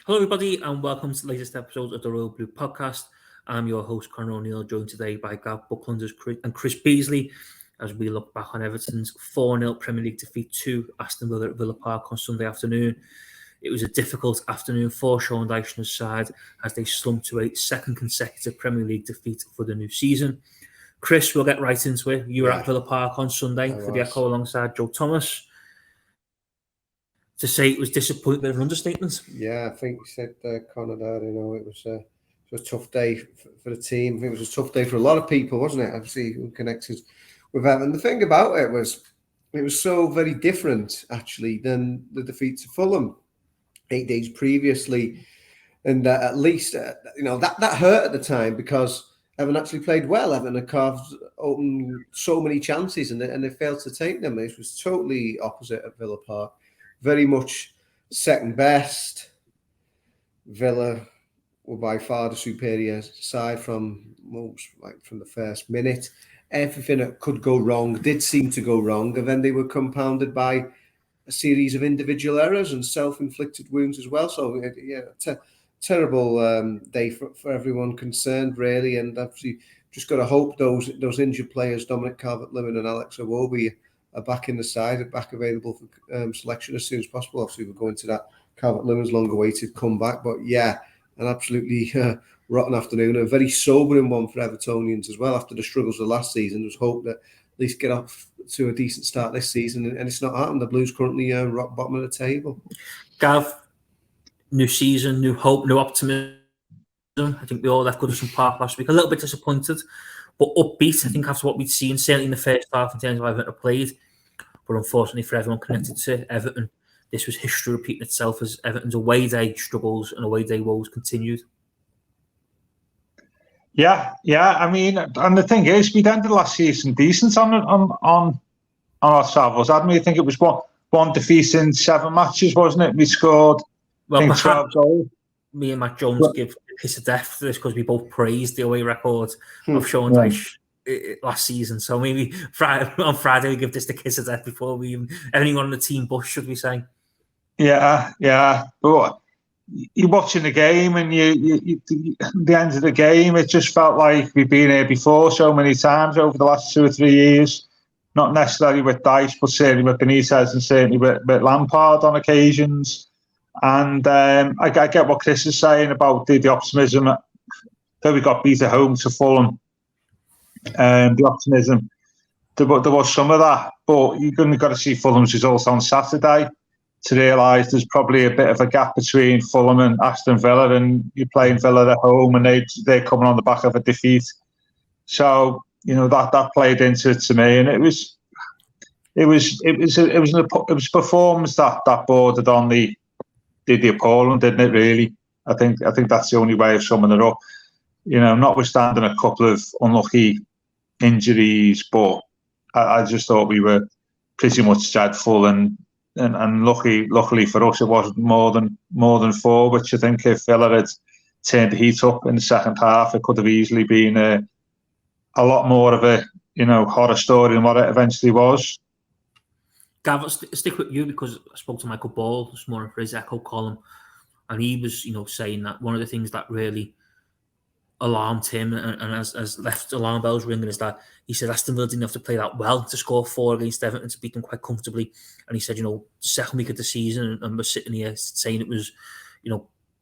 Hello, everybody, and welcome to the latest episode of the Royal Blue Podcast. I'm your host, Conor O'Neill, joined today by Gavin Buckland and Chris Beesley as we look back on Everton's 4-0 Premier League defeat to Aston Villa at Villa Park on Sunday afternoon. It was a difficult afternoon for Sean Dyche and his side as they slumped to a second consecutive Premier League defeat for the new season. Chris, we'll get right into it. You were at Villa Park on Sunday for the ECHO alongside Joe Thomas. To say it was disappointing, bit of an understatement. Yeah, I think you said, Conor, there, it was a tough day for the team. I think it was a tough day for a lot of people, wasn't it? Obviously, who connected with Everton. The thing about it was so very different, actually, than the defeat to Fulham 8 days previously. And at least, that hurt at the time because Everton actually played well. Everton had carved open so many chances and they failed to take them. It was totally opposite at Villa Park. Very much second best. Villa were by far the superior side from the first minute. Everything that could go wrong did seem to go wrong, and then they were compounded by a series of individual errors and self-inflicted wounds as well. So, terrible day for everyone concerned, really. And obviously, just got to hope those injured players, Dominic Calvert-Lewin and Alex Iwobi, are back in the side, are back available for selection as soon as possible. Obviously, we're going to that Calvert-Lewin's long-awaited comeback. But yeah, an absolutely rotten afternoon, a very sobering one for Evertonians as well after the struggles of last season. There's hope that at least get off to a decent start this season, and it's not happened. The Blues currently rock bottom of the table. Gav, new season, new hope, new optimism. I think we all left Goodison Park last week a little bit disappointed, but upbeat, I think, after what we'd seen, certainly in the first half in terms of how Everton played. But unfortunately for everyone connected to Everton, this was history repeating itself as Everton's away day struggles and away day woes continued. Yeah. I mean, and the thing is, we'd ended last season decent on our travels, hadn't we? I think it was one defeat in 7 matches, wasn't it? We scored, 12 goals. Me and Matt Jones give a kiss of death for this because we both praised the away record of Sean Dyche last season. So maybe on Friday we give this the kiss of death before we even anyone on the team bus, should we say? Yeah. But you're watching the game and you the end of the game, it just felt like we've been here before so many times over the last 2 or 3 years. Not necessarily with Dyche, but certainly with Benitez and certainly with Lampard on occasions. And I get what Chris is saying about the optimism that we got beat at home to Fulham. The optimism, there was some of that, but you've only got to see Fulham's results on Saturday to realise there's probably a bit of a gap between Fulham and Aston Villa, and you're playing Villa at home and they're coming on the back of a defeat. So that played into it to me, and it was a performance that bordered on the appalling, didn't it? Really, I think that's the only way of summing it up. Notwithstanding a couple of unlucky injuries, but I just thought we were pretty much dreadful, and luckily for us, it wasn't more than 4. Which I think if Villa had turned the heat up in the second half, it could have easily been a lot more of a horror story than what it eventually was. Gav, I'll stick with you because I spoke to Michael Ball this morning for his ECHO column, and he was, saying that one of the things that really alarmed him and has left alarm bells ringing is that he said Aston Villa didn't have to play that well to score 4 against Everton to beat them quite comfortably. And he said, second week of the season, and we're sitting here saying it was,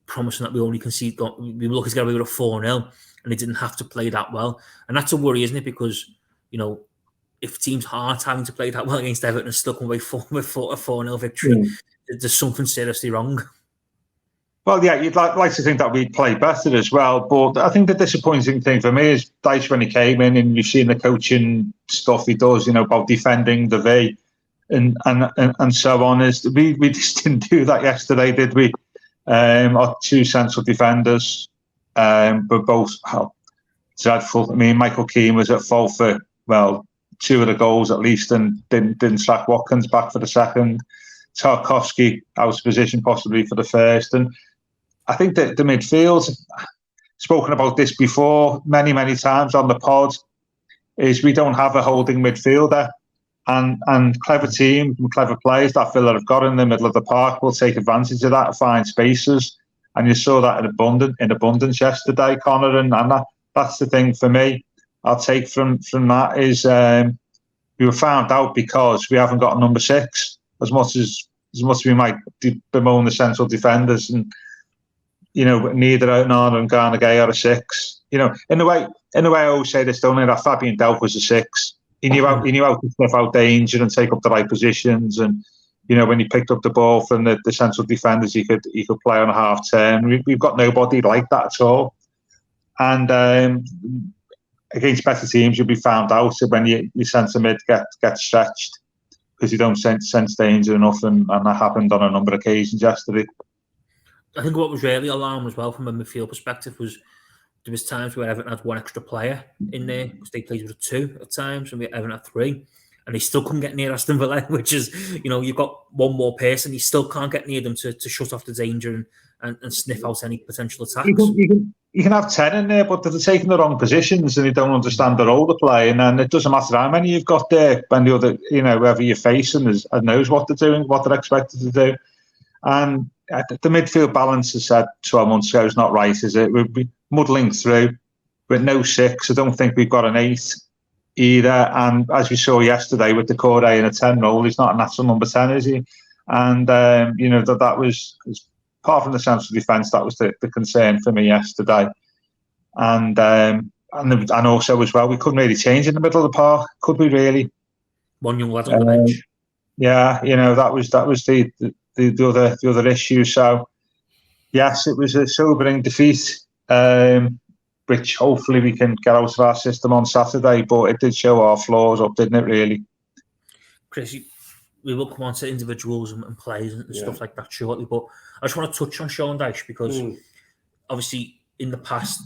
promising that we only concede, we were lucky to get away with a 4-0, and they didn't have to play that well. And that's a worry, isn't it? Because, if teams aren't having to play that well against Everton and still come away with a 4-0 victory, there's something seriously wrong. Well, yeah, you'd like to think that we'd play better as well, but I think the disappointing thing for me is Dyche, when he came in, and you've seen the coaching stuff he does, about defending the V and so on, is we just didn't do that yesterday, did we? Our 2 central defenders were both dreadful. I mean, Michael Keane was at fault for 2 of the goals at least, and didn't sack Watkins back for the second. Tarkowski out of position possibly for the first, and I think that the midfield, spoken about this before many times on the pod, is we don't have a holding midfielder, and clever teams and clever players that Villa have got in the middle of the park will take advantage of that, find spaces, And you saw that in abundance yesterday, Connor, and that's the thing for me. I'll take from that is we were found out because we haven't got a number 6 as much as we might bemoan the central defenders, and neither Onana and Garnagay are a 6. In the way I always say this, don't I, that Fabian Delph was a 6. He knew how to sniff out danger and take up the right positions, and when he picked up the ball from the central defenders, he could play on a half turn. We've got nobody like that at all. And against better teams, you'll be found out when your centre mid gets stretched because you don't sense danger enough, and that happened on a number of occasions yesterday. I think what was really alarming as well from a midfield perspective was there was times where Everton had one extra player in there because they played with 2 at times, and Everton had 3. And they still couldn't get near Aston Villa, which is, you've got one more person, you still can't get near them to shut off the danger and sniff out any potential attacks. You can have 10 in there, but they're taking the wrong positions and they don't understand the role they play. And then it doesn't matter how many you've got there, when the other, whoever you're facing knows what they're doing, what they're expected to do. And the midfield balance, as said 12 months ago, is not right, is it? We'll be muddling through with no 6. I don't think we've got an 8. Either, and as we saw yesterday with the Corday in a 10 role, he's not a natural number 10, is he? And that was, apart from the central defence, that was the concern for me yesterday. And also as well, we couldn't really change in the middle of the park, could we really? One young lad on the bench. Yeah, that was the other issue. So yes, it was a sobering defeat. Which hopefully we can get out of our system on Saturday, but it did show our flaws up, didn't it, really? Chris, we will come on to individuals and plays and stuff like that shortly, but I just want to touch on Sean Dyche because obviously in the past,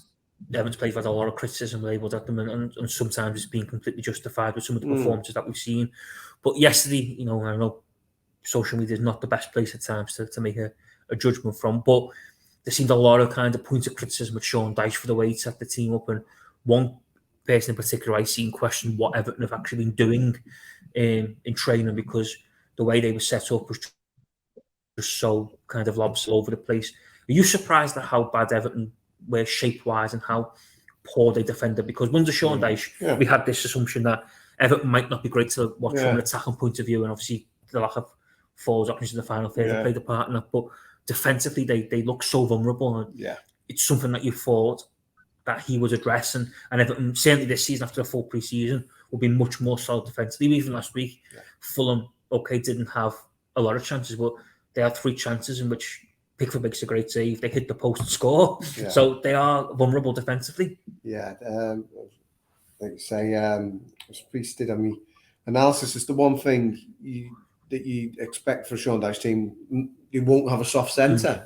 Everton's players had a lot of criticism labelled at them, and sometimes it's been completely justified with some of the performances that we've seen. But yesterday, I know social media is not the best place at times to make a judgment from, but there seemed a lot of kind of points of criticism with Sean Dyche for the way he set the team up, and one person in particular I seen question what Everton have actually been doing in training, because the way they were set up was just so kind of lobs all over the place. Are you surprised at how bad Everton were shape-wise and how poor they defended? Because under Sean Dyche, we had this assumption that Everton might not be great to watch from an attacking point of view, and obviously the lack of forwards options in the final third played a part in that, but defensively, they look so vulnerable, and it's something that you thought that he would address, and Everton, certainly this season after a full pre-season, will be much more solid defensively. Even last week, Fulham, didn't have a lot of chances, but they had 3 chances in which Pickford makes a great save. They hit the post and score, so they are vulnerable defensively. Like you say, as Priest did on me analysis, is the one thing that you expect for a Sean Dyche team. You won't have a soft centre,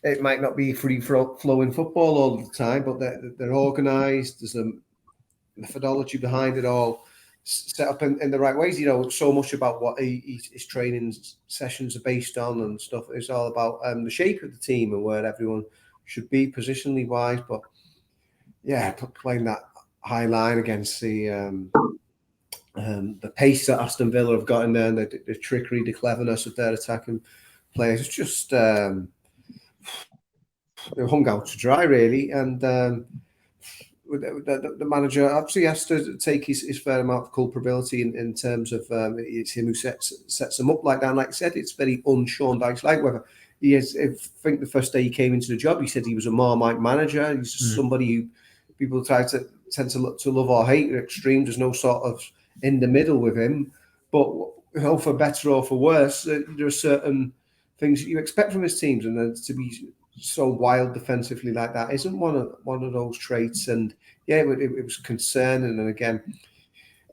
it might not be free flowing football all the time, but they're organised. There's a methodology behind it all, set up in the right ways. So much about what his training sessions are based on and stuff. It's all about the shape of the team and where everyone should be positionally wise. But playing that high line against the pace that Aston Villa have got in there, and the trickery, the cleverness of their attacking players, it's just hung out to dry, really. And the manager obviously has to take his fair amount of culpability in terms of it's him who sets them up like that. And like I said, it's very un-Sean Dyche-like. Whether he is, I think the first day he came into the job, he said he was a Marmite manager. He's somebody who people tend to love or hate at extreme. There's no sort of in the middle with him, but for better or for worse, there are certain things that you expect from his teams, and then to be so wild defensively like that isn't one of those traits. And it was concerning. And again,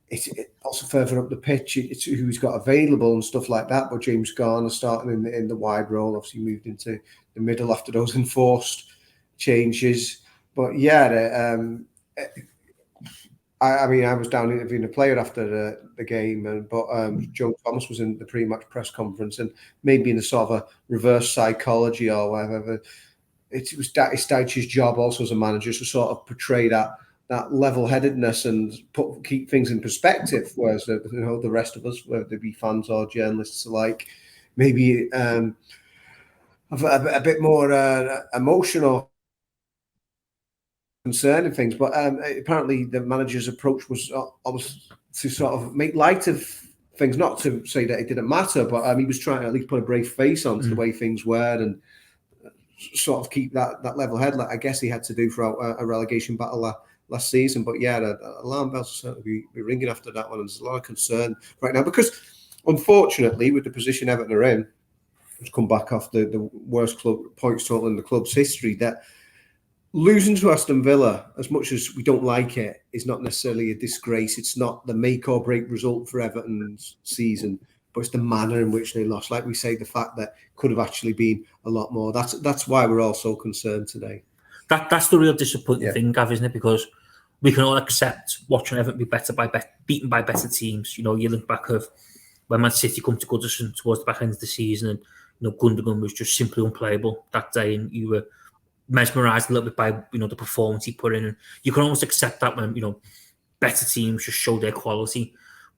it also further up the pitch, it's who he's got available and stuff like that. But James Garner starting in the wide role, obviously moved into the middle after those enforced changes. But I was down interviewing a player after the game, but Joe Thomas was in the pre-match press conference, and maybe in a sort of a reverse psychology or whatever, it's Dyche's job also as a manager to sort of portray that level-headedness and keep things in perspective, whereas the rest of us, whether they be fans or journalists alike, maybe a bit more emotional concerning things. But apparently the manager's approach was to sort of make light of things, not to say that it didn't matter, but he was trying to at least put a brave face on to the way things were and sort of keep that level head, like I guess he had to do throughout a relegation battle last season. But yeah, the alarm bells will certainly be ringing after that one. And there's a lot of concern right now because, unfortunately, with the position Everton are in, it's come back off the worst club points total in the club's history, that losing to Aston Villa, as much as we don't like it, is not necessarily a disgrace. It's not the make or break result for Everton's season, but it's the manner in which they lost. Like we say, the fact that could have actually been a lot more. That's why we're all so concerned today. That's the real disappointing thing, Gav, isn't it? Because we can all accept watching Everton be beaten by better teams. You know, you look back of when Man City come to Goodison towards the back end of the season, and Gundogan was just simply unplayable that day, and you were mesmerised a little bit by the performance he put in. And you can almost accept that when better teams just show their quality.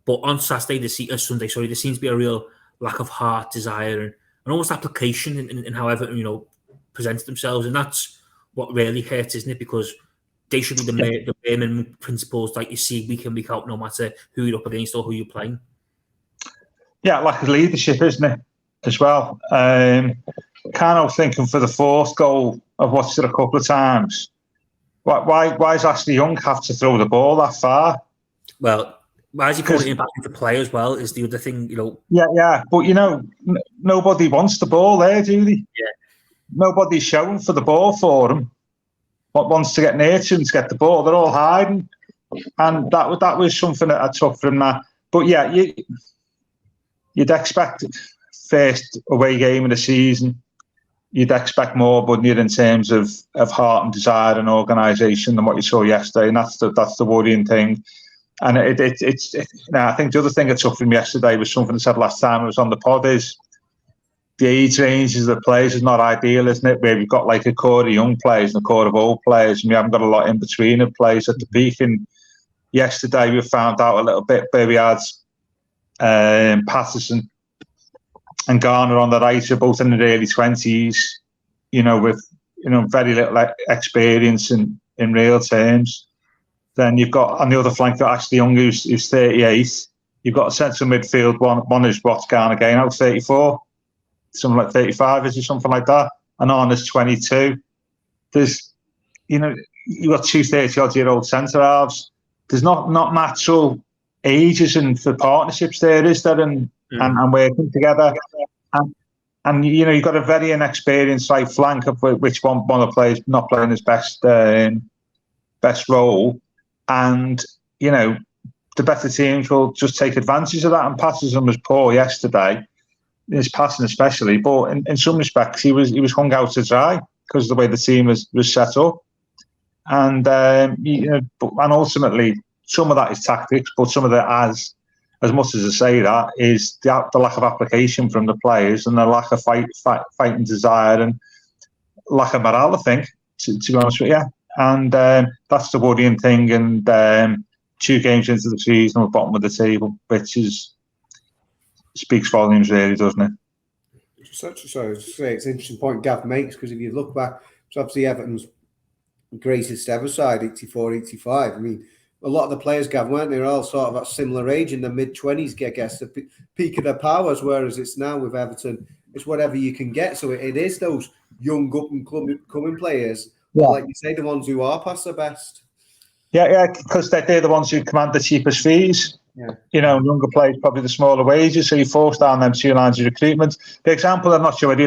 But on Sunday, there seems to be a real lack of heart, desire, and almost application in how Everton, present themselves. And that's what really hurts, isn't it? Because they should be the bare minimum principles like you see week in, week out, no matter who you're up against or who you're playing. Yeah, lack of leadership, isn't it, as well? Kind of thinking for the fourth goal, I've watched it a couple of times. Why does Ashley Young have to throw the ball that far? Well, why is he putting it back into play as well? Is the other thing, Yeah, but nobody wants the ball there, do they? Yeah. Nobody's showing for the ball for him. What wants to get near to him to get the ball? They're all hiding, and that was something that I took from that. But yeah, you'd expect first away game of the season. You'd expect more, wouldn't you, in terms of heart and desire and organisation than what you saw yesterday, and that's the worrying thing. And it's I think the other thing I took from yesterday was something I said last time I was on the pod is the age ranges of the players is not ideal, isn't it? Where we've got like a core of young players and a core of old players, and we haven't got a lot in between of players at the peak. And yesterday we found out a little bit where we had Patterson and Garner on the right, are both in their early 20s, with very little experience in real terms. Then you've got on the other flank got Ashley Young, who's 38. You've got a central midfield. One is what's Garner again out 34, something like 35, is it something like that? And Arna's 22. There's, you've got two 30-odd-year-old centre halves. There's not natural ages and for partnerships there, is there? And working together. And you've got a very inexperienced right flank of which one of the players not playing his best role. And, the better teams will just take advantage of that. And Patterson was poor yesterday, his passing especially. But in some respects, he was hung out to dry because of the way the team was set up. And, and ultimately, some of that is tactics, but some of that, as much as I say that, is the lack of application from the players and the lack of fighting desire and lack of morale, I think, to be honest with you. And that's the worrying thing. And 2 games into the season, we're bottom of the table, which speaks volumes, really, doesn't it? It's an interesting point Gav makes, because if you look back, so obviously Everton's greatest ever side, 84, 85. I mean, a lot of the players, Gav, weren't they? They're all sort of at similar age, in the mid-20s, I guess, the peak of their powers, whereas it's now with Everton, it's whatever you can get. So it is those young up-and-coming players, like you say, the ones who are past their best. Yeah, because they're the ones who command the cheapest fees. Yeah. Younger players, probably the smaller wages, so you force down them 2 lines of recruitment. The example, I'm not sure whether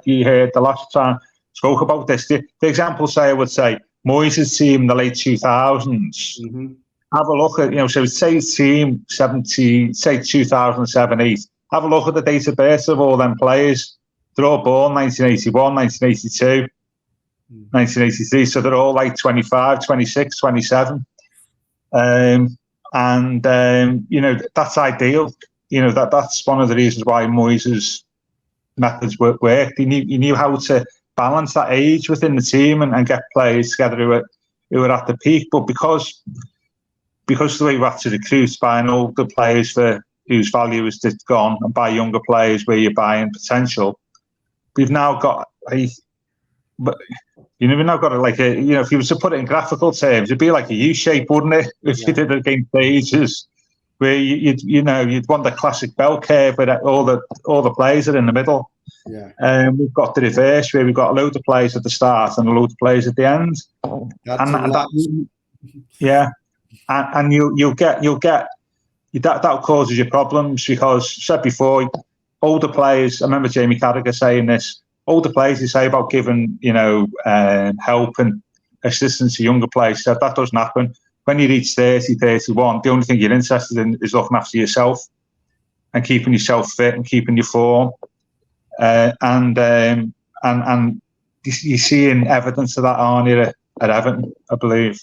you heard the last time spoke about this. The example, I would say, Moyes' team in the late 2000s. Mm-hmm. Have a look at, so say his team 2007, 8. Have a look at the date of birth of all them players. They're all born 1981, 1982, 1983. So they're all like 25, 26, 27. That's ideal. That's one of the reasons why Moyes' methods worked. He knew how to balance that age within the team and get players together who were at the peak. But because the way we have to recruit, buying older players for whose value is gone, and buy younger players where you're buying potential, we've now got but you never know. Got like a, if you was to put it in graphical terms, it'd be like a U shape, wouldn't it? If you did it against stages, where you'd want the classic bell curve where all the players are in the middle. Yeah. We've got the reverse where we've got a load of players at the start and a load of players at the end. And you'll get that causes you problems because, said before, older players. I remember Jamie Carragher saying this. Older players, they say about giving help and assistance to younger players. So that doesn't happen. When you reach 30, 31, the only thing you're interested in is looking after yourself and keeping yourself fit and keeping your form. And you're seeing evidence of that, aren't you, at Everton, I believe.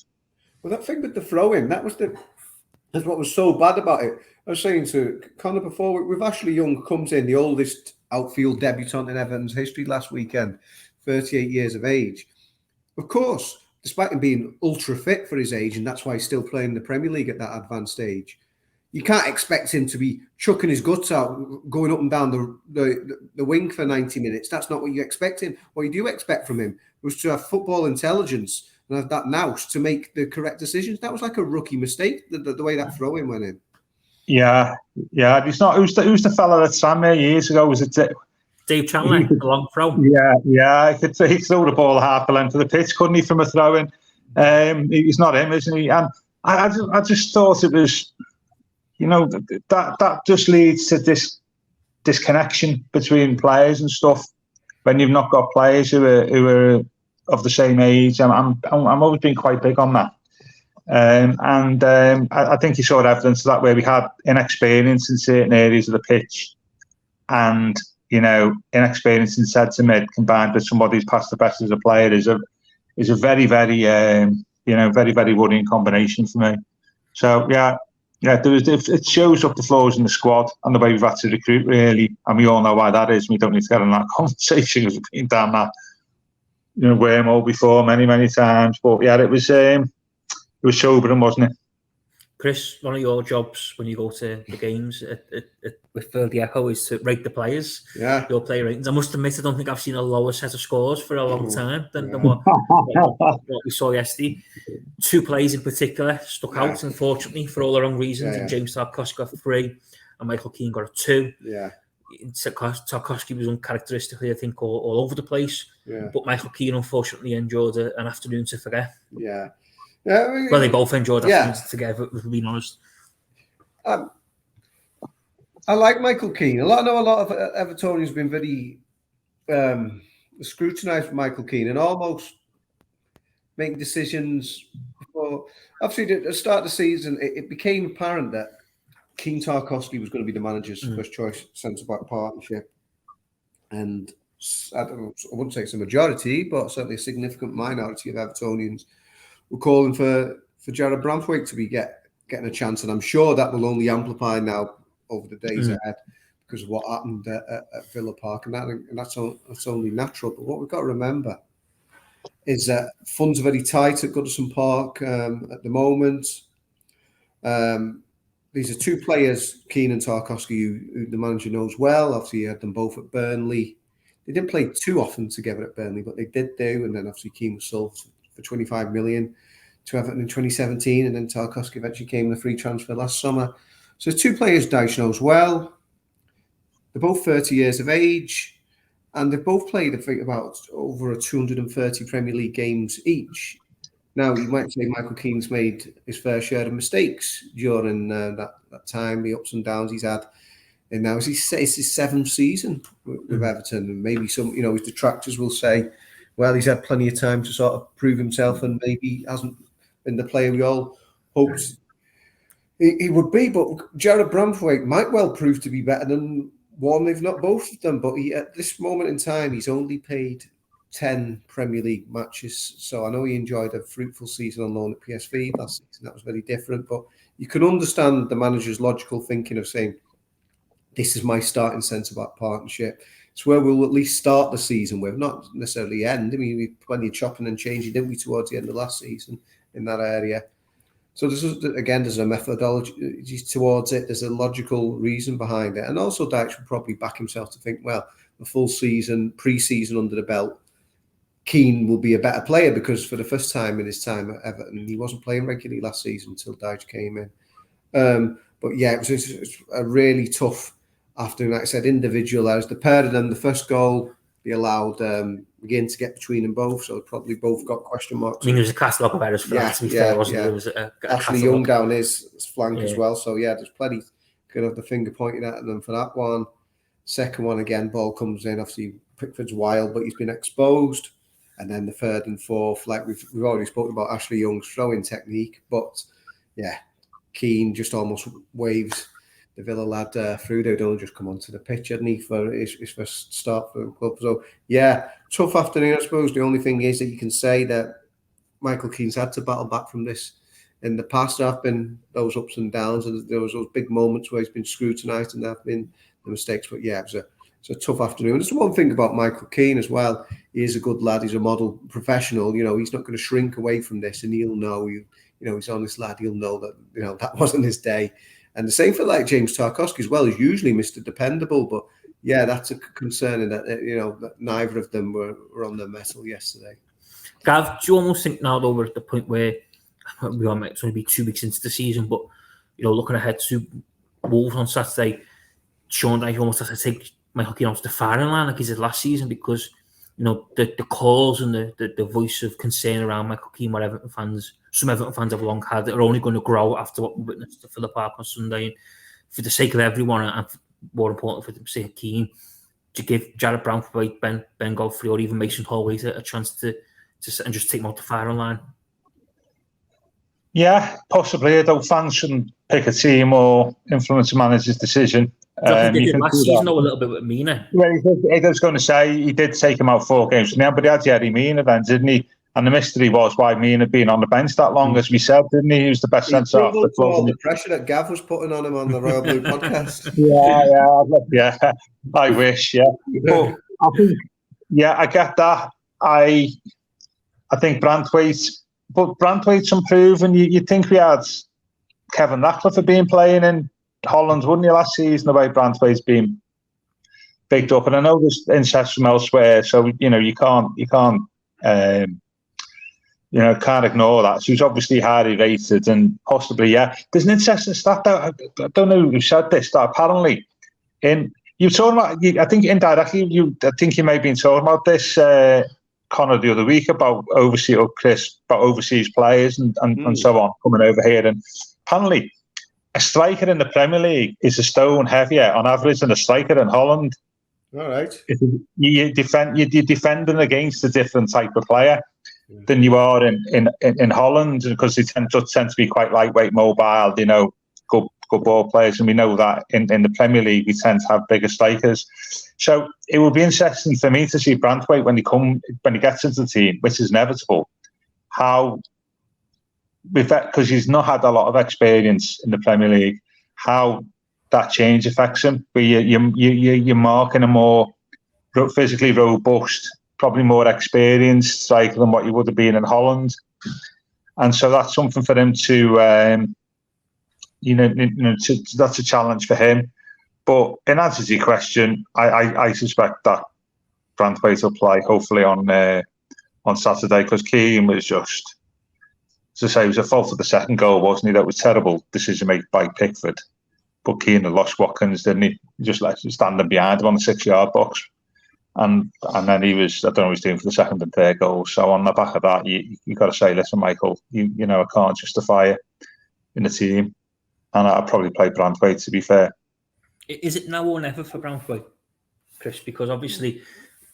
Well, that thing with the throw-in, that's what was so bad about it. I was saying to Connor before, with Ashley Young comes in, the oldest outfield debutant in Everton's history last weekend, 38 years of age. Of course, despite him being ultra fit for his age, and that's why he's still playing in the Premier League at that advanced age, you can't expect him to be chucking his guts out, going up and down the wing for 90 minutes. That's not what you expect him. What you do expect from him was to have football intelligence and have that nous to make the correct decisions. That was like a rookie mistake, the way that throw-in went in. Yeah. It's not. Who's the fella that swam there years ago? Was it Dave Chandler, the long throw? Yeah. He could throw the ball half the length of the pitch, couldn't he, from a throw-in? He's not him, isn't he? And I just thought it was, that just leads to this disconnection between players and stuff when you've not got players who are of the same age. I'm always been quite big on that. I think you saw evidence of that where we had inexperience in certain areas of the pitch and, inexperience in centre mid combined with somebody who's past the best as a player is a very, very, very, very worrying combination for me. So, it shows up the flaws in the squad and the way we've had to recruit, really. And we all know why that is. We don't need to get in that conversation because we've been down that wormhole before many, many times. But, it was sobering, wasn't it? Chris, one of your jobs when you go to the games with the ECHO is to rate the players. Yeah. Your player ratings. I must admit, I don't think I've seen a lower set of scores for a long time than what we saw yesterday. Two players in particular stuck out, unfortunately, for all the wrong reasons. And James Tarkowski got 3 and Michael Keane got a 2. Yeah. Tarkowski was uncharacteristically, I think, all over the place. Yeah. But Michael Keane, unfortunately, endured an afternoon to forget. Yeah. Well, they both enjoyed afternoons together, if we're being honest. I like Michael Keane. I know a lot of Evertonians have been very scrutinised for Michael Keane and almost making decisions before. Obviously, at the start of the season, it became apparent that Keane Tarkowski was going to be the manager's first choice centre-back partnership. And I wouldn't say it's a majority, but certainly a significant minority of Evertonians were calling for Jared Branthwaite to be getting a chance. And I'm sure that will only amplify now over the days ahead because of what happened at Villa Park. And that's only natural. But what we've got to remember is that funds are very tight at Goodison Park at the moment. These are two players, Keane and Tarkowski, who the manager knows well. Obviously, he had them both at Burnley. They didn't play too often together at Burnley, but they did do. And then obviously Keane was sold for 25 million to Everton in 2017. And then Tarkowski eventually came in a free transfer last summer. So two players Dyche knows well. They're both 30 years of age. And they've both played, I think, about over 230 Premier League games each. Now, you might say Michael Keane's made his fair share of mistakes during that time, the ups and downs he's had. And now it's his 7th season with Everton. And maybe some, his detractors will say, well, he's had plenty of time to sort of prove himself and maybe hasn't been the player we all hoped he would be. But Jared Branthwaite might well prove to be better than one, if not both of them. But at this moment in time, he's only played 10 Premier League matches. So I know he enjoyed a fruitful season on loan at PSV last season. That was very different. But you can understand the manager's logical thinking of saying, this is my starting centre-back partnership. It's where we'll at least start the season with, not necessarily end. I mean, we had plenty of chopping and changing, didn't we, towards the end of last season in that area. So there's a methodology towards it. There's a logical reason behind it. And also Dyche would probably back himself to think, well, a full season, pre-season under the belt, Keane will be a better player, because for the first time in his time at Everton, he wasn't playing regularly last season until Dyche came in. But yeah, it was a really tough afternoon. Like I said, individual errors. The pair of them, the first goal, they allowed McGinn to get between them both, so they probably both got question marks. I mean, there was a catalogue of errors for that, to be fair, wasn't there? There was a Ashley Young down his flank as well, so yeah, there's plenty could have the finger pointing at them for that one. Second one, again, ball comes in. Obviously, Pickford's wild, but he's been exposed. And then the third and fourth, like we've already spoken about Ashley Young's throwing technique, but yeah, Keane just almost waves the Villa lad through. They'd only just come onto the pitch, hadn't he, for his first start for the club. So yeah, tough afternoon, I suppose. The only thing is that you can say that Michael Keane's had to battle back from this. In the past, there have been those ups and downs, and there was those big moments where he's been scrutinised, and there have been the mistakes. But yeah, it's a tough afternoon. There's one thing about Michael Keane as well. He is a good lad. He's a model professional. You know, he's not going to shrink away from this, and he'll know. You know, he's an honest lad. He'll know that that wasn't his day. And the same for like James Tarkowski as well. He's usually Mr. Dependable, but yeah, that's a concerning that that neither of them were on their mettle yesterday. Gav, do you almost think now though we're at the point where it's only be 2 weeks into the season, but looking ahead to Wolves on Saturday, Sean Dyche almost has to take Michael Keane off the firing line like he did last season, because the calls and the voice of concern around Michael Keane, what some Everton fans have long had, are only going to grow after what we witnessed at Villa Park on Sunday. And for the sake of everyone, and more important for the sake of Keane, to give Jared Brownthwaite, Ben Godfrey, or even Mason Holloway a chance to and just take him off the firing line. Yeah, possibly. Though fans shouldn't pick a team or influence a manager's decision. They did last season, though, a little bit with Mina. Yeah, I was going to say he did take him out 4 games from now, but he had Yerry Mina then, didn't he? And the mystery was why Mina had been on the bench that long, as we said, didn't he? He was the best centre half of the club. All the pressure that Gav was putting on him on the Royal Blue podcast. Yeah. I wish, yeah. But I think, I get that. I think Branthwaite's improving. You'd think we had Kevin Ratcliffe had been playing in Holland, wouldn't you, last season, the way Branthwaite's been picked up. And I know there's interest from elsewhere, so you can't ignore that. So he's obviously highly rated, and possibly, there's an interesting stat that I don't know who said this, that apparently you were talking about, I think indirectly, I think you may have been talking about this, Connor, the other week about overseas players and so on coming over here. And apparently a striker in the Premier League is a stone heavier on average than a striker in Holland. All right. You're defending against a different type of player than you are in Holland, because they tend to be quite lightweight, mobile, good ball players, and we know that in the Premier League we tend to have bigger strikers. So it will be interesting for me to see Branthwaite when he gets into the team, which is inevitable, because he's not had a lot of experience in the Premier League, how that change affects him. Where you're marking a more physically robust, probably more experienced striker than what you would have been in Holland, and so that's something for him to. That's a challenge for him. But in answer to your question, I suspect that Branthwaite will play hopefully on Saturday, because Keane was just, as I say, it was a fault of the second goal, wasn't he? That was terrible decision made by Pickford. But Keane had lost Watkins, didn't he? He just let him standing behind him on the 6-yard box. And then he was, I don't know what he was doing for the second and third goals. So on the back of that, you got to say, listen, Michael, I can't justify it in the team. And I'd probably play Branthwaite, to be fair. Is it now or never for Branthwaite, Chris? Because obviously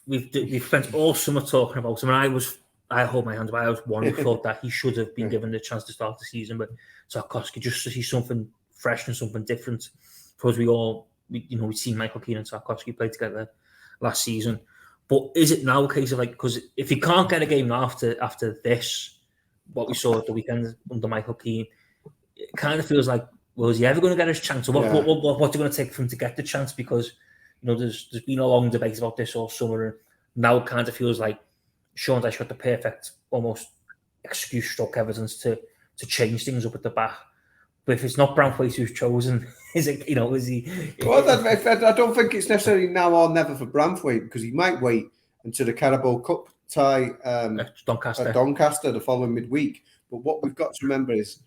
we've spent all summer talking about him, and I hold my hands up. I was one who thought that he should have been given the chance to start the season, but Tarkowski, just to see something fresh and something different. Because we've seen Michael Keane and Tarkowski play together last season. But is it now a case of because if he can't get a game after this, what we saw at the weekend under Michael Keane, it kind of feels like, well, is he ever going to get his chance? Or what's it going to take for him to get the chance? Because there's been a long debate about this all summer, and now it kind of feels like Sean Dyche got the perfect almost excuse stroke evidence to change things up at the back. But if it's not Branthwaite who's chosen, is it? Is he? Well, I don't think it's necessarily now or never for Branthwaite, because he might wait until the Carabao Cup tie at Doncaster the following midweek. But what we've got to remember is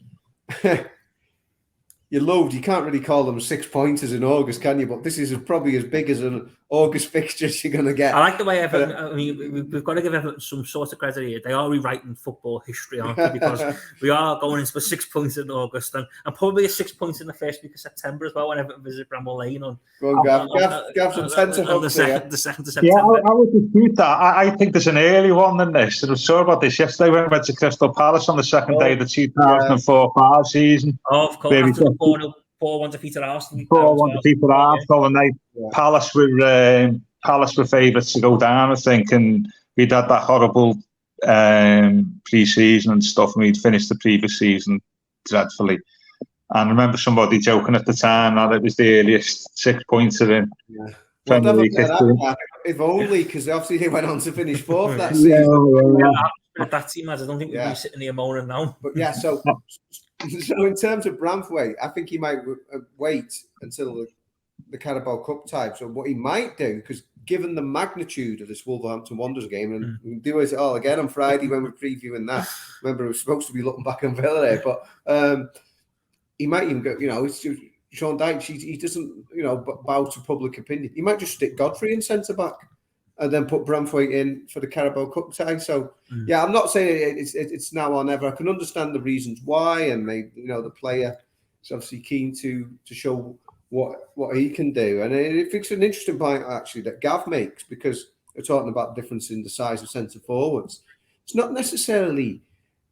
you can't really call them 6 pointers in August, can you? But this is probably as big as an August fixture you're going to get. I like the way Everton. I mean, we've got to give Everton some sort of credit here. They are rewriting football history, aren't they? Because we are going into 6 points in August and probably a 6 points in the first week of September as well, when Everton visit Bramall Lane on. Go on, Gav, some tenterhooks here. The 2nd of September. I would dispute that. I think there's an early one than this. I was sure about this yesterday when we went to Crystal Palace on the second day of the 2004-5 season. Oh, of course. After the 4-1 defeat at Arsenal. 4-1 defeat at Arsenal, and Palace were favourites to go down, I think, and we'd had that horrible pre-season and stuff, and we'd finished the previous season dreadfully. And I remember somebody joking at the time that it was the earliest 6 pointer in Premier League history. If only, because obviously they went on to finish fourth that season. That team, I don't think we'd be sitting here moaning now. But so in terms of Branthwaite, I think he might wait until the Carabao Cup tie. So what he might do, because given the magnitude of this Wolverhampton Wanderers game, and we do it all again on Friday when we're previewing that. Remember, we were supposed to be looking back on Villa there, but he might even go. It's Sean Dyche. He doesn't, bow to public opinion. He might just stick Godfrey in centre back and then put Branthwaite in for the Carabao Cup tie. So I'm not saying it's now or never. I can understand the reasons why, and maybe the player is obviously keen to show what he can do. And it's an interesting point actually that Gav makes, because we're talking about the difference in the size of centre forwards. It's not necessarily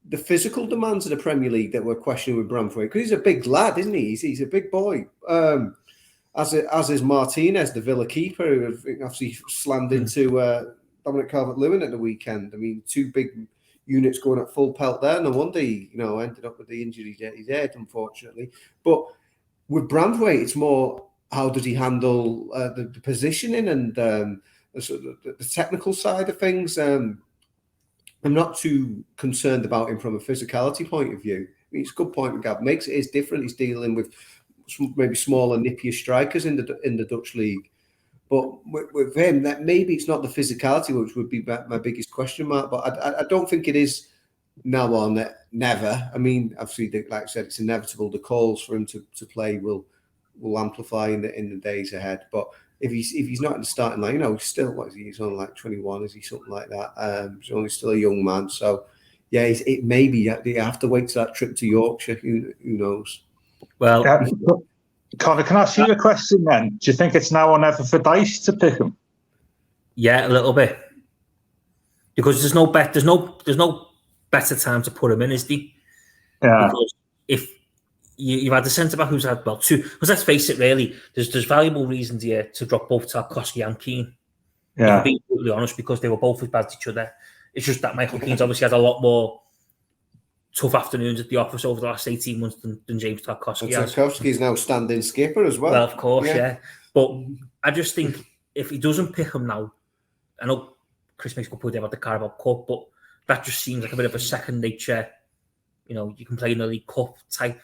the physical demands of the Premier League that we're questioning with Branthwaite, because he's a big lad, isn't he? He's a big boy. As is Martinez, the Villa keeper, who obviously slammed into Dominic Calvert-Lewin at the weekend. I mean, two big units going at full pelt there. No wonder he, ended up with the injury that he did, unfortunately. But with Branthwaite, it's more how does he handle the positioning and the technical side of things. I'm not too concerned about him from a physicality point of view. I mean, it's a good point Gav makes. It is different. He's dealing with maybe smaller, nippier strikers in the Dutch league. But with him, that maybe it's not the physicality, which would be my biggest question mark. But I don't think it is now or never. I mean, obviously, like I said, it's inevitable. The calls for him to play will amplify in the days ahead. But if he's not in the starting line, he's still he's only like 21, is he, something like that? He's only still a young man. So yeah, it maybe you have to wait till that trip to Yorkshire. Who knows? Well, Connor, can I ask you a question then? Do you think it's now or never for Dyche to pick him? Yeah, a little bit, because there's no better time to put him in, is there? Yeah. Because if you've had the centre back who's had two, because let's face it, really, there's valuable reasons here to drop both Tarkowski and Keane. Yeah. To be brutally honest, because they were both as bad as each other. It's just that Michael Keane's obviously had a lot more tough afternoons at the office over the last 18 months than James Tarkowski has. Tarkowski's now standing skipper as well. Well, of course, yeah. But I just think if he doesn't pick him now, I know Chris makes a good point about the Carabao Cup, but that just seems like a bit of a second nature. You can play in the League Cup type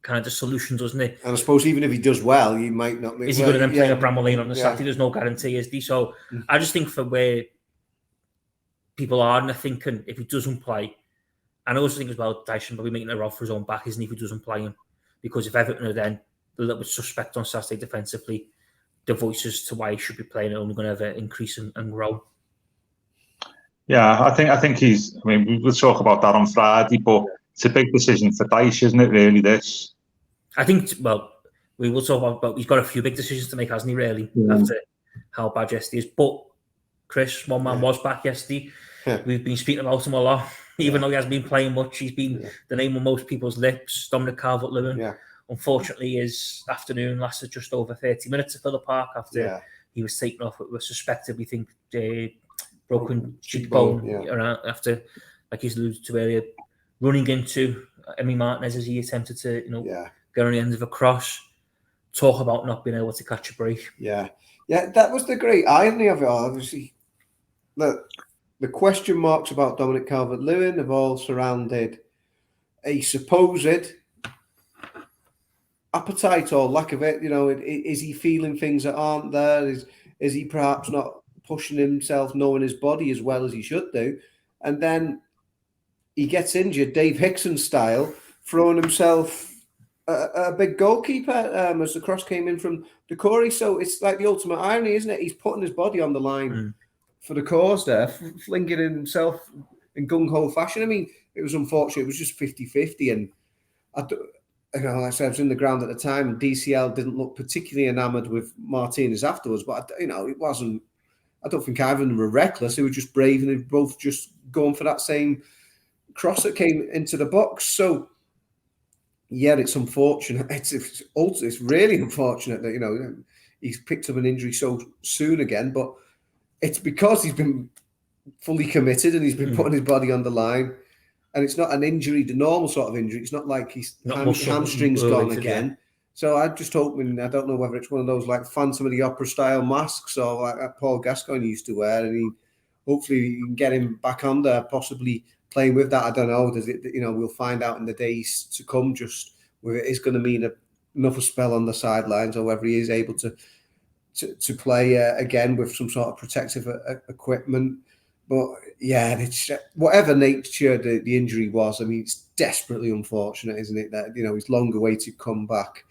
kind of solution, doesn't it? And I suppose even if he does well, you might not make. Is he going to then play at Bramall Lane on the Saturday? There's no guarantee, is there? So I just think for where people are, and they're thinking if he doesn't play, and I also think as well, Dyche will be making a rod for his own back, isn't he, if he doesn't play him? Because if Everton are then a little bit suspect on Saturday defensively, the voices to why he should be playing are only going to ever increase and grow. Yeah, I think he's. I mean, we'll talk about that on Friday, but it's a big decision for Dyche, isn't it? Really, this. I think. Well, we will talk about. He's got a few big decisions to make, hasn't he? Really, after how bad yesterday is. But Chris, one man was back yesterday. We've been speaking about him a lot, even though he hasn't been playing much. He's been the name on most people's lips. Dominic Calvert-Lewin. Unfortunately, his afternoon lasted just over 30 minutes at Villa Park after he was taken off. It was suspected, we think, broken cheekbone after, like he's alluded to earlier, running into Emi Martinez as he attempted to, get on the end of a cross. Talk about not being able to catch a break. Yeah, that was the great irony of it all. Obviously, the question marks about Dominic Calvert-Lewin have all surrounded a supposed appetite or lack of it. You know, is he feeling things that aren't there? Is he perhaps not pushing himself, knowing his body as well as he should do? And then he gets injured, Dave Hickson style, throwing himself a big goalkeeper as the cross came in from Decore. So it's like the ultimate irony, isn't it? He's putting his body on the line for the cause there, flinging himself in gung-ho fashion. I mean, it was unfortunate. It was just 50-50. And like I said, I was in the ground at the time, and DCL didn't look particularly enamoured with Martinez afterwards. But, it wasn't... I don't think either of them were reckless. They were just brave, and they were both just going for that same cross that came into the box. So, yeah, it's unfortunate. It's really unfortunate that, he's picked up an injury so soon again. But it's because he's been fully committed and he's been putting his body on the line. And it's not an injury, the normal sort of injury. It's not like his hamstring's gone again. So I'm just hoping, I don't know whether it's one of those like Phantom of the Opera style masks or like that Paul Gascoigne used to wear, and hopefully you can get him back on there, possibly playing with that. I don't know. Does it? We'll find out in the days to come. Just whether it is going to mean another spell on the sidelines, or whether he is able to play again with some sort of protective equipment. But yeah, it's whatever nature the injury was. I mean, it's desperately unfortunate, isn't it? That he's long awaited come back.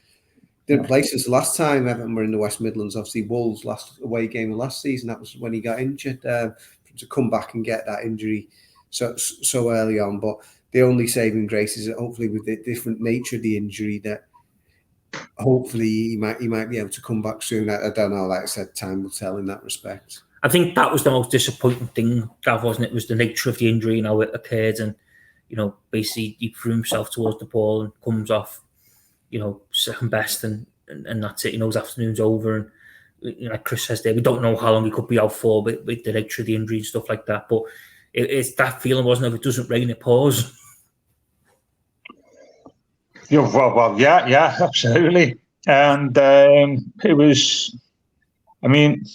Didn't play since the last time Everton were in the West Midlands. Obviously, Wolves' last away game of last season. That was when he got injured. To come back and get that injury so early on. But the only saving grace is that hopefully with the different nature of the injury, that hopefully he might be able to come back soon. I don't know. Like I said, time will tell in that respect. I think that was the most disappointing thing, Gav, wasn't it? Was the nature of the injury and how it occurred, and basically he threw himself towards the ball and comes off, second best, and that's it. His afternoon's over, and like Chris says there, we don't know how long he could be out for with the nature of the injury and stuff like that. But it's that feeling, wasn't it? If it doesn't rain, it pours. Yeah, absolutely. And it was. I mean,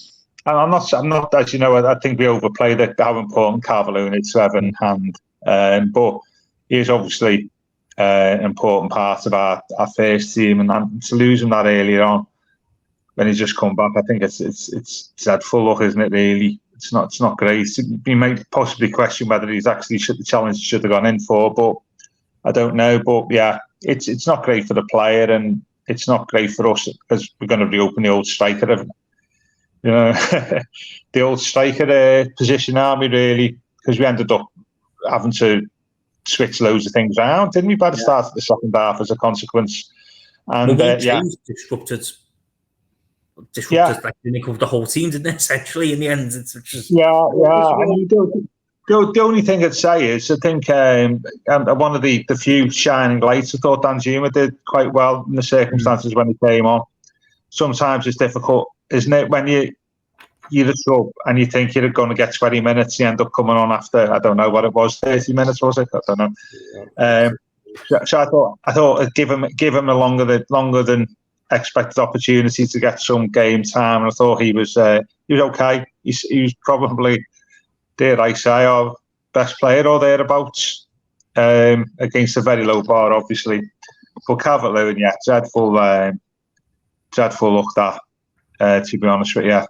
I'm not. As you know, I think we overplayed how important Calvert-Lewin is to Everton hand. But he is obviously an important part of our first team, and to lose him that earlier on when he's just come back, I think it's had full luck, isn't it? Really, it's not great. You might possibly question whether he's actually the challenge should have gone in for, but I don't know. But yeah, it's not great for the player, and it's not great for us because we're going to reopen the old striker. The old striker position, aren't we, really? Because we ended up having to switch loads of things around, didn't we, by the start of the second half as a consequence? And disrupted like the nick of the whole team, didn't it? Essentially, in the end, it's just I mean, the only thing I'd say is I think one of the few shining lights, I thought Danjuma did quite well in the circumstances when he came on. Sometimes it's difficult, isn't it, when you're a sub and you think you're going to get 20 minutes, you end up coming on after, I don't know what it was, 30 minutes, was it? I don't know. So I thought give him a longer than expected opportunity to get some game time, and I thought he was okay. He was probably, dare I say, our best player or thereabouts, against a very low bar, obviously. But Calvert-Lewin, had full luck that, to be honest with you.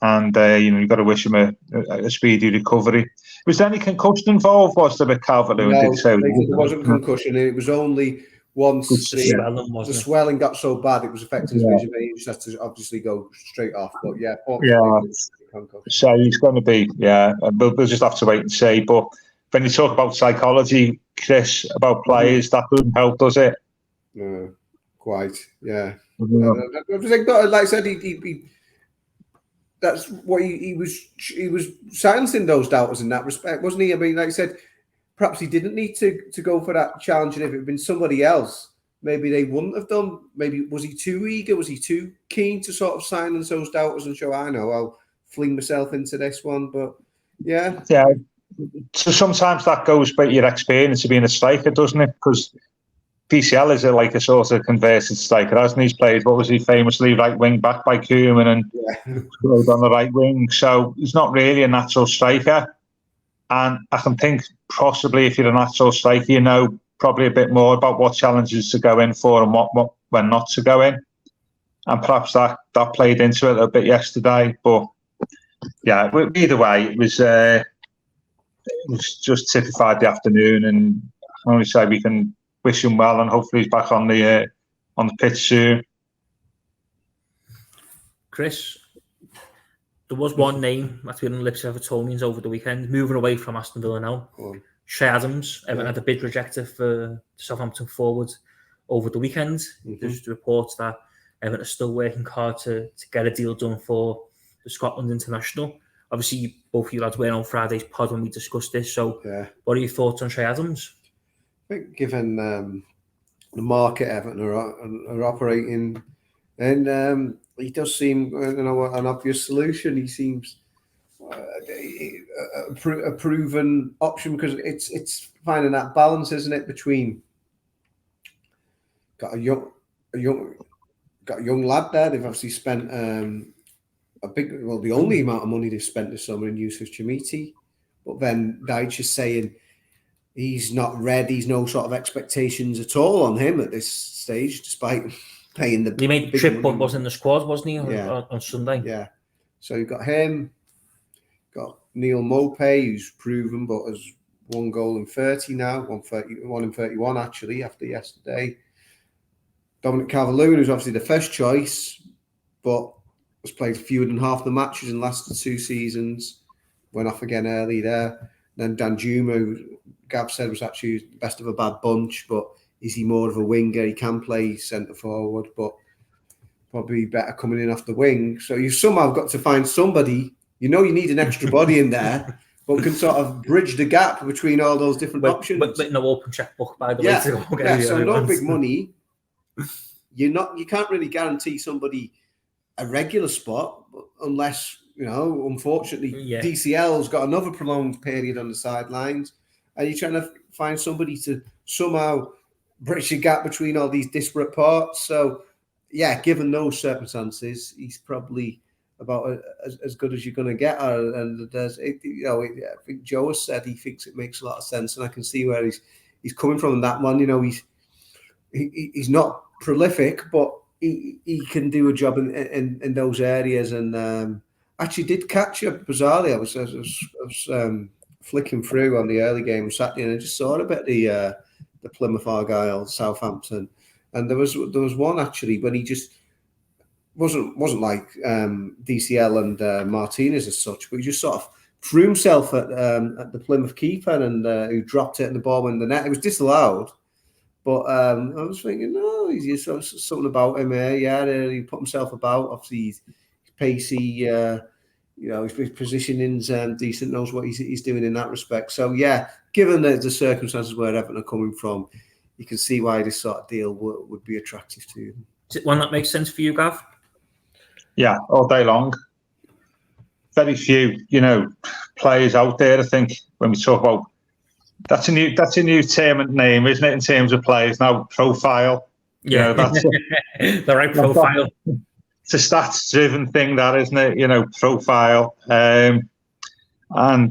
And you've got to wish him a speedy recovery. Was there any concussion involved? Was there with Calvert-Lewin? No, it wasn't concussion. It was only once the swelling got so bad it was affecting his vision. He just had to obviously go straight off. But so he's going to be. We'll just have to wait and see. But when you talk about psychology, Chris, about players, that doesn't help, does it? No, quite. Yeah. Like I said, he that's what he was silencing those doubters in that respect, wasn't he? I mean, like I said, perhaps he didn't need to go for that challenge, and if it had been somebody else, maybe they wouldn't have done. Maybe was he too eager? Was he too keen to sort of silence those doubters and show, I know, I'll fling myself into this one? But yeah. So sometimes that goes by your experience of being a striker, doesn't it? Because DCL is like a sort of converted striker, hasn't he? He's played, what was he famously, right wing back by Koeman and played on the right wing. So he's not really a natural striker. And I can think possibly if you're a natural striker, you know probably a bit more about what challenges to go in for and what when not to go in, and perhaps that played into it a bit yesterday. But yeah, either way, it was just typified the afternoon, and I can only say we can wish him well, and hopefully he's back on the pitch soon. Chris, there was one name that's been on the lips of Evertonians over the weekend, moving away from Aston Villa now. Che Adams. Everton had a bid rejected for Southampton forward over the weekend. There's reports that Everton are still working hard to get a deal done for the Scotland international. Obviously, both of you lads were on Friday's pod when we discussed this. So, what are your thoughts on Che Adams? I think given the market Everton are operating, and he does seem an obvious solution. He seems a proven option, because it's finding that balance, isn't it, between got a young lad there. They've obviously spent the only amount of money they've spent this summer in Yusuf Chamiti, but then Dyche is saying he's not ready. He's no sort of expectations at all on him at this stage, despite paying the. He made the trip, but was in the squad, wasn't he? On Sunday. Yeah. So you've got him, got Neil Mopey, who's proven, but has 1 goal in 30 now, 1 in 31 actually after yesterday. Dominic Calvert-Lewin, who's obviously the first choice, but has played fewer than half the matches in the last 2 seasons. Went off again early there. Then Danjuma, who Gav said was actually the best of a bad bunch, but is he more of a winger? He can play centre forward, but probably better coming in off the wing. So you've somehow got to find somebody, you need an extra body in there, but can sort of bridge the gap between all those different options. But no open checkbook, by the way. So no big money. You can't really guarantee somebody a regular spot, unless, unfortunately, DCL's got another prolonged period on the sidelines, and you're trying to find somebody to somehow bridge the gap between all these disparate parts. So, given those circumstances, he's probably about as good as you're going to get. And there's, I think Joe has said he thinks it makes a lot of sense, and I can see where he's coming from. That one, he's not prolific, but he can do a job in those areas. And actually did catch up bizarrely. I was flicking through on the early game Saturday, and I just saw a bit the Plymouth Argyle Southampton, and there was one actually when he just wasn't like DCL and Martinez as such, but he just sort of threw himself at the Plymouth keeper, and who dropped it and the ball in the net. It was disallowed. But I was thinking, no, he's something about him here. He put himself about. Obviously, he's pacey. His positioning's decent. Knows what he's doing in that respect. So, given the circumstances where Everton are coming from, you can see why this sort of deal would be attractive to him. Is it one that makes sense for you, Gav? Yeah, all day long. Very few, players out there. I think when we talk about. That's a new term and name, isn't it? In terms of players now, profile. Yeah, that's the right profile. It's a stats-driven thing, that, isn't it? Profile, and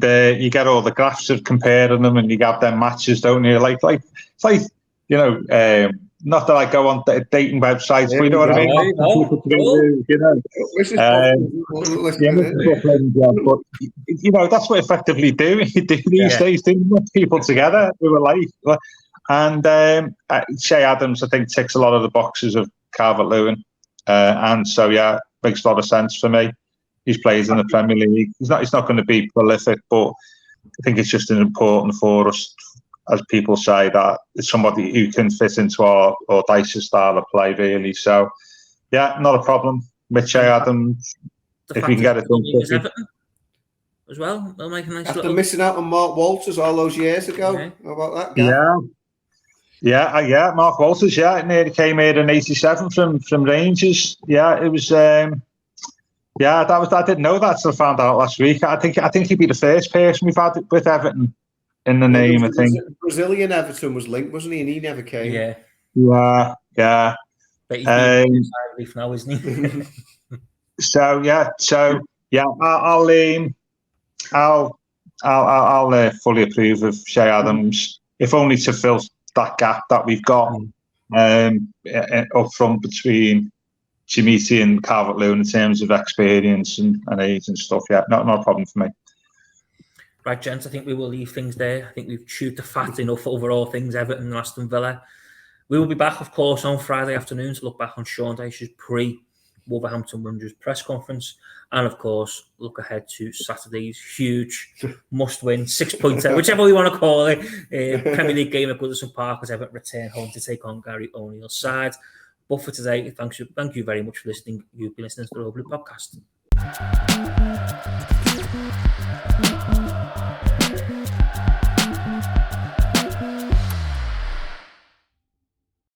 you get all the graphs of comparing them, and you get them matches, don't you? Like it's like not that I go on dating websites, but you know what I mean. But that's what effectively do these days. Do people together who are like, and Che Adams, I think, ticks a lot of the boxes of Calvert-Lewin, and so makes a lot of sense for me. He's played in the Premier League. He's not going to be prolific, but I think it's just as important for us, as people say, that it's somebody who can fit into our Dyche style of play, really. So, not a problem with Che Adams. If we can get it done Everton as well, they'll make a nice after missing out on Mark Walters all those years ago. Okay. How about that? Yeah. Mark Walters. Nearly came here in '87 from Rangers. It was. I didn't know that till I found out last week. I think he'd be the first person we've had with Everton in the name. I think Brazilian Everton was linked, wasn't he? And he never came. Yeah. But he's leaf now, isn't he? I'll fully approve of Che Adams, if only to fill that gap that we've got up front between Chimiti and Calvert-Lewin in terms of experience and age and stuff. Yeah, not a problem for me. Right, gents, I think we will leave things there. I think we've chewed the fat enough over all things Everton and Aston Villa. We will be back, of course, on Friday afternoon to look back on Sean Dyche's pre-Wolverhampton Wanderers press conference. And, of course, look ahead to Saturday's huge must-win 6-pointer, whichever we want to call it, Premier League game at Goodison Park as Everton return home to take on Gary O'Neill's side. But for today, thank you very much for listening. You've been listening to the Overlook Podcast.